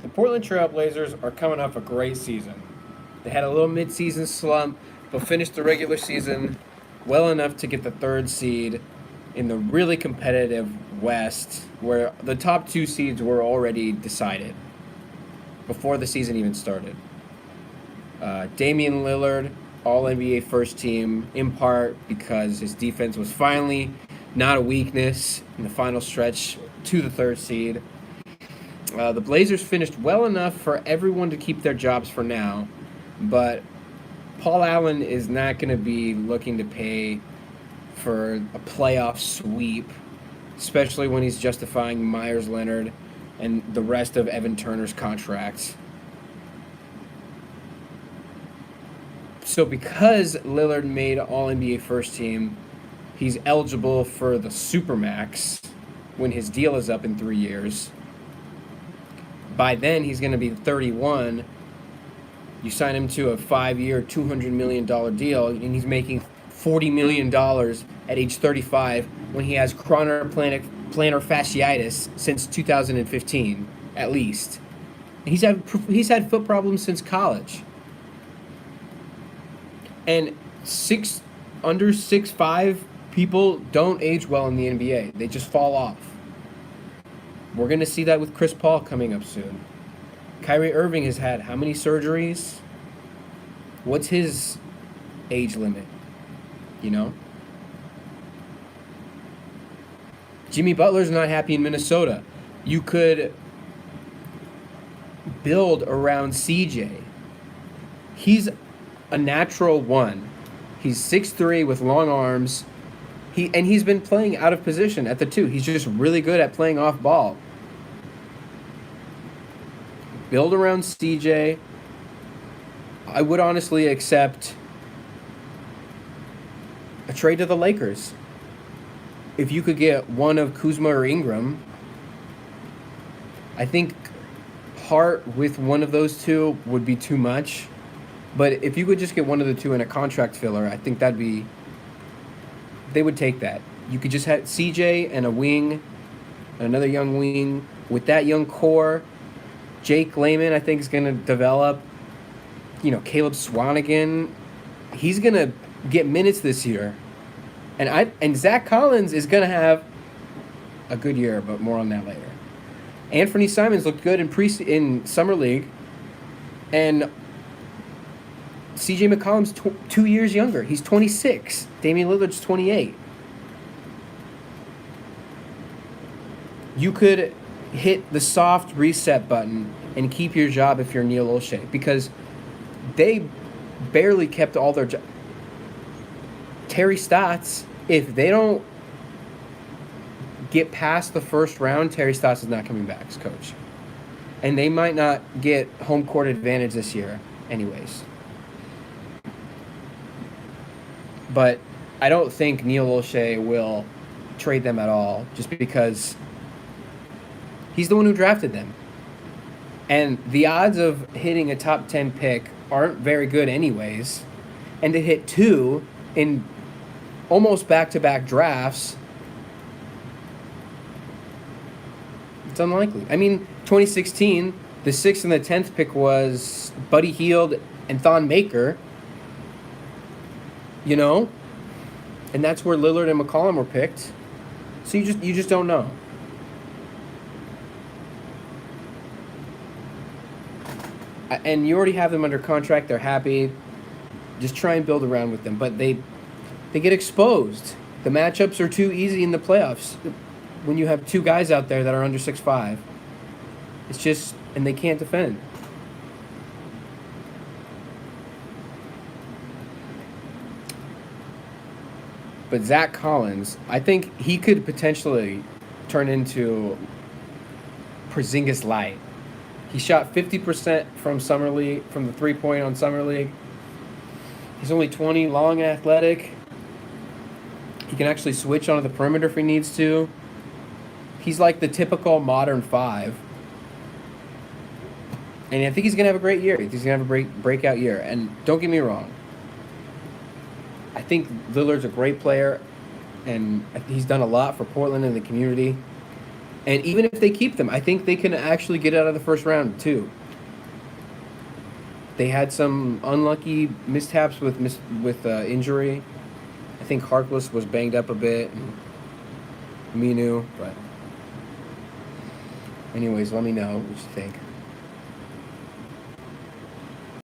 The Portland Trailblazers are coming off a great season. They had a little mid-season slump, but finished the regular season well enough to get the third seed in the really competitive West, where the top two seeds were already decided before the season even started. Damian Lillard, All NBA first team, in part because his defense was finally not a weakness in the final stretch to the third seed. The Blazers finished well enough for everyone to keep their jobs for now, but Paul Allen is not going to be looking to pay for a playoff sweep, especially when he's justifying Myers Leonard and the rest of Evan Turner's contracts. So because Lillard made All-NBA first team, he's eligible for the Supermax when his deal is up in 3 years. By then, he's going to be 31. You sign him to a 5-year, $200 million deal, and he's making $40 million at age 35 when he has chronic plantar fasciitis since 2015, at least. He's had foot problems since college. And under 6'5" people don't age well in the NBA. They just fall off. We're going to see that with Chris Paul coming up soon. Kyrie Irving has had how many surgeries? What's his age limit? You know? Jimmy Butler's not happy in Minnesota. You could build around CJ. He's a natural one. He's 6'3" with long arms. He's been playing out of position at the 2. He's just really good at playing off ball. Build around CJ. I would honestly accept a trade to the Lakers. If you could get one of Kuzma or Ingram, I think part with one of those two would be too much. But if you could just get one of the two in a contract filler, I think they would take that. You could just have CJ and a wing, another young wing. With that young core, Jake Layman, I think, is going to develop. Caleb Swanigan, he's going to get minutes this year. And Zach Collins is going to have a good year, but more on that later. Anthony Simons looked good in Summer League. And CJ McCollum's 2 years younger. He's 26. Damian Lillard's 28. You could hit the soft reset button and keep your job if you're Neil Olshey, because they barely kept all their jobs. Terry Stotts, if they don't get past the first round, Terry Stotts is not coming back as coach. And they might not get home court advantage this year anyways. But I don't think Neil Olshey will trade them at all, just because he's the one who drafted them. And the odds of hitting a top 10 pick aren't very good anyways. And to hit 2 in almost back-to-back drafts, it's unlikely. 2016, the 6th and the 10th pick was Buddy Hield and Thon Maker. And that's where Lillard and McCollum were picked. So you just don't know. And you already have them under contract. They're happy. Just try and build around with them. But they get exposed. The matchups are too easy in the playoffs when you have two guys out there that are under 6'5". It's just, and they can't defend. But Zach Collins, I think he could potentially turn into Porzingis light. He shot 50% from Summer League, from the 3-point on Summer League. He's only 20, long, athletic. He can actually switch onto the perimeter if he needs to. He's like the typical modern 5. And I think he's going to have a great year. He's going to have a breakout year. And don't get me wrong. I think Lillard's a great player, and he's done a lot for Portland and the community. And even if they keep them, I think they can actually get out of the first round too. They had some unlucky mishaps with injury. I think Harkless was banged up a bit. And Minu, but anyways, let me know what you think.